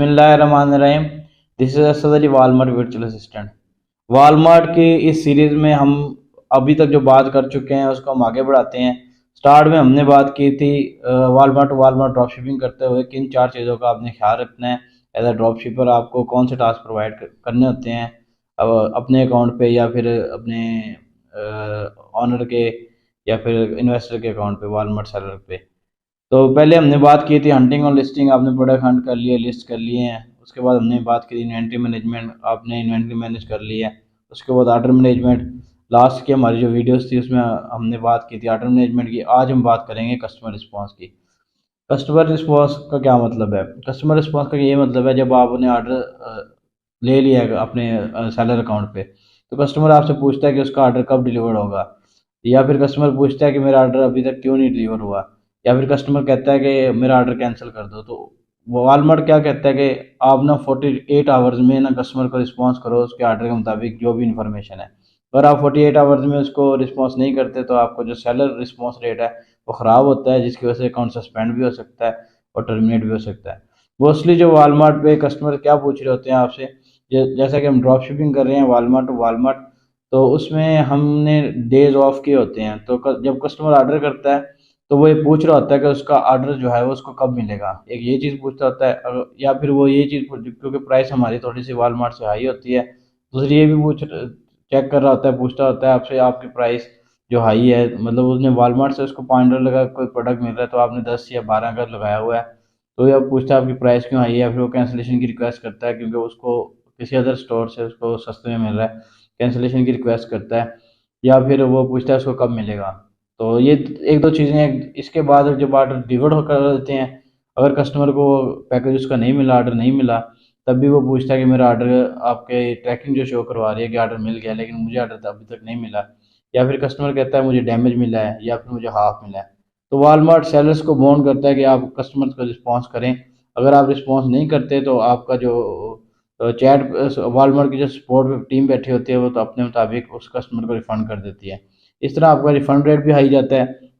बिस्मिल्लाहिर्रहमानिर्रहीम। This is Asad Ali Walmart virtual assistant. Walmart की इस सीरीज़ में हम अभी तक जो बात कर चुके हैं उसको हम आगे बढ़ाते हैं। स्टार्ट में हमने बात की थी Walmart to Walmart drop shipping करते हुए किन 4 चीज़ों का आपने ख्याल रखना है। एज अ ड्रॉप शिपर आपको कौन से टास्क प्रोवाइड करने होते हैं अपने अकाउंट पे या फिर अपने ऑनर के या फिर इन्वेस्टर के अकाउंट पे, वालमार्ट सेलर पे। तो पहले हमने बात की थी हंटिंग और लिस्टिंग, आपने प्रोडक्ट हंट कर लिए, लिस्ट कर लिए हैं। उसके बाद हमने बात की थी इन्वेंट्री मैनेजमेंट, आपने इन्वेंट्री मैनेज कर लिया है। उसके बाद ऑर्डर मैनेजमेंट, लास्ट की हमारी जो वीडियोस थी उसमें हमने बात की थी ऑर्डर मैनेजमेंट की। आज हम बात करेंगे कस्टमर रिस्पॉन्स की। कस्टमर रिस्पॉन्स का क्या मतलब है? कस्टमर रिस्पॉन्स का ये मतलब है जब आपने ऑर्डर ले लिया है अपने सेलर अकाउंट पे, तो कस्टमर आपसे पूछता है कि उसका ऑर्डर कब डिलीवर होगा, या फिर कस्टमर पूछता है कि मेरा ऑर्डर अभी तक क्यों नहीं डिलीवर हुआ, या फिर कस्टमर कहता है कि मेरा ऑर्डर कैंसिल कर दो। तो वॉलमार्ट क्या कहता है कि आप ना 48 आवर्स में ना कस्टमर को रिस्पॉन्स करो उसके ऑर्डर के मुताबिक जो भी इन्फॉर्मेशन है। अगर आप 48 आवर्स में उसको रिस्पॉन्स नहीं करते तो आपको जो सेलर रिस्पॉन्स रेट है वो ख़राब होता है, जिसकी वजह से अकाउंट सस्पेंड भी हो सकता है और टर्मिनेट भी हो सकता है। मोस्टली जो वालमार्ट पे कस्टमर क्या पूछ रहे होते हैं आपसे, जैसा कि हम ड्रॉप शिपिंग कर रहे हैं वालमार्ट टू वालमार्ट, तो उसमें हमने डेज ऑफ किए होते हैं। तो जब कस्टमर ऑर्डर करता है तो वो ये पूछ रहा होता है कि उसका ऑर्डर जो है वो उसको कब मिलेगा। एक ये चीज़ पूछता होता है या फिर वो ये चीज़ क्योंकि प्राइस हमारी थोड़ी सी वालमार्ट से हाई होती है, दूसरी ये भी पूछ चेक कर रहा होता है, पूछता होता है आपसे आपकी प्राइस जो हाई है, मतलब उसने वालमार्ट से उसको $5 लगा कोई प्रोडक्ट मिल रहा है तो आपने 10 या 12 का लगाया हुआ है, तो ये पूछता है आपकी प्राइस क्यों हाई है। या फिर वो कैंसिलेशन की रिक्वेस्ट करता है क्योंकि उसको किसी अदर स्टोर से उसको सस्ते में मिल रहा है, कैंसिलेशन की रिक्वेस्ट करता है। या फिर वो पूछता है उसको कब मिलेगा। तो ये एक दो चीज़ें हैं। इसके बाद जब ऑर्डर डिलीवर कर देते हैं, अगर कस्टमर को पैकेज उसका नहीं मिला, ऑर्डर नहीं मिला, तब भी वो पूछता है कि मेरा ऑर्डर आपके ट्रैकिंग जो शो करवा रही है कि ऑर्डर मिल गया, लेकिन मुझे ऑर्डर अभी तक नहीं मिला। या फिर कस्टमर कहता है मुझे डैमेज मिला है या फिर मुझे हाफ मिला है। तो वॉलमार्ट सेलर्स को वार्न करता है कि आप कस्टमर्स को रिस्पॉन्स करें। अगर आप रिस्पॉन्स नहीं करते तो आपका जो चैट वॉलमार्ट की जो सपोर्ट टीम बैठी होती है वो तो अपने मुताबिक उस कस्टमर को रिफ़ंड कर देती है। इस तरह आपका रिफ़ंड रेट भी हाई जाता है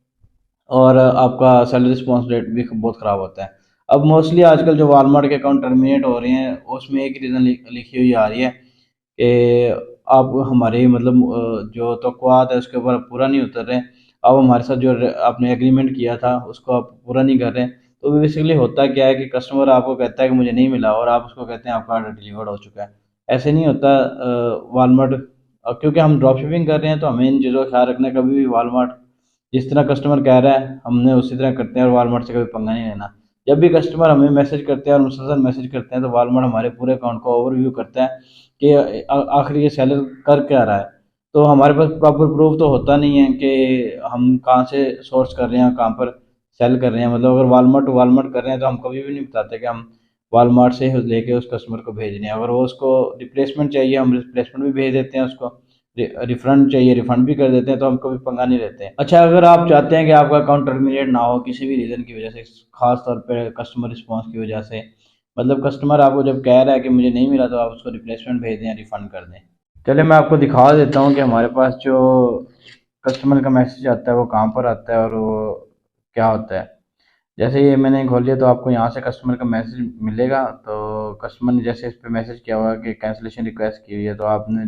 और आपका सेलर रिस्पॉन्स रेट भी बहुत ख़राब होता है। अब मोस्टली आजकल जो वॉलमार्ट के अकाउंट टर्मिनेट हो रहे हैं उसमें एक रीज़न लिखी हुई आ रही है कि आप हमारे मतलब जो तवक्कुआत है उसके ऊपर पूरा नहीं उतर रहे, आप हमारे साथ जो आपने एग्रीमेंट किया था उसको आप पूरा नहीं कर रहे। तो बेसिकली होता क्या है कि कस्टमर आपको कहता है कि मुझे नहीं मिला और आप उसको कहते हैं आपका ऑर्डर डिलीवर्ड हो चुका है। ऐसे नहीं होता। वॉलमार्ट क्योंकि हम ड्रॉप शिपिंग कर रहे हैं तो हमें इन चीज़ों का ख्याल रखना है। कभी भी वॉलमार्ट जिस तरह कस्टमर कह रहा है हमने उसी तरह करते हैं और वॉलमार्ट से कभी पंगा नहीं लेना। जब भी कस्टमर हमें मैसेज करते हैं और मुसलसल मैसेज करते हैं तो वॉलमार्ट हमारे पूरे अकाउंट को ओवरव्यू करता है कि आखिर ये सेलर कर क्या रहा है। तो हमारे पास प्रॉपर प्रूफ तो होता नहीं है कि हम कहाँ से सोर्स कर रहे हैं, कहाँ पर सेल कर रहे हैं। मतलब अगर वालमार्ट टू वालमार्ट कर रहे हैं तो हम कभी भी नहीं बताते कि हम वालमार्ट से ही लेके उस कस्टमर को भेज रहे हैं। अगर वो उसको रिप्लेसमेंट चाहिए हम रिप्लेसमेंट भी भेज देते हैं, उसको रिफंड चाहिए रिफंड भी कर देते हैं, तो हम कभी पंगा नहीं लेते हैं। अच्छा, अगर आप चाहते हैं कि आपका अकाउंट टर्मिनेट ना हो किसी भी रीज़न की वजह से, खास तौर पर कस्टमर रिस्पॉन्स की वजह से, मतलब कस्टमर आपको जब कह रहा है कि मुझे नहीं मिला तो आप उसको रिप्लेसमेंट भेज दें, रिफ़ंड कर दें। चलिए मैं आपको दिखा देता हूँ कि हमारे पास जो कस्टमर का मैसेज आता है वो कहाँ पर आता है और वो क्या होता है। जैसे ये मैंने खोल लिया तो आपको यहाँ से कस्टमर का मैसेज मिलेगा। तो कस्टमर ने जैसे इस पर मैसेज किया हुआ कि कैंसिलेशन रिक्वेस्ट की हुई है, तो आपने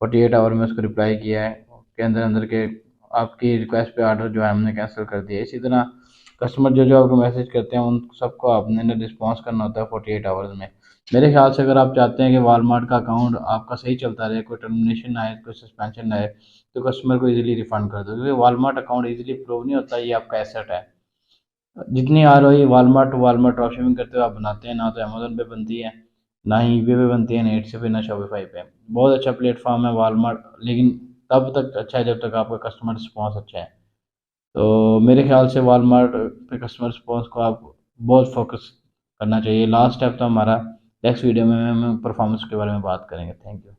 48 आवर में उसको रिप्लाई किया है के अंदर अंदर के आपकी रिक्वेस्ट पे ऑर्डर जो है हमने कैंसिल कर दिया। इसी तरह कस्टमर जो जो आपको मैसेज करते हैं उन सबको आपने रिस्पॉन्स करना होता है 48 आवर्स में। मेरे ख्याल से अगर आप चाहते हैं कि वॉलमार्ट का अकाउंट आपका सही चलता रहे, कोई टर्मिनेशन आए, कोई सस्पेंशन आए, तो कस्टमर को इजीली रिफंड कर दो, क्योंकि वॉलमार्ट अकाउंट इजीली प्रूव नहीं होता, ये आपका एसेट है। जितनी ROI Walmart to Walmart drop shipping करते हुए आप बनाते हैं, ना तो अमेजोन पे बनती है, ना ही ईबे पे बनती है, ना एटसे पे, ना शॉपिफाई पे। बहुत अच्छा प्लेटफॉर्म है वॉलमार्ट, लेकिन तब तक अच्छा है जब तक आपका कस्टमर रिस्पॉन्स अच्छा है। तो मेरे ख्याल से वॉलमार्ट पे कस्टमर रिस्पॉन्स को आप बहुत फोकस करना चाहिए। लास्ट स्टेप तो हमारा नेक्स्ट वीडियो में हम परफॉर्मेंस के बारे में बात करेंगे। Thank you.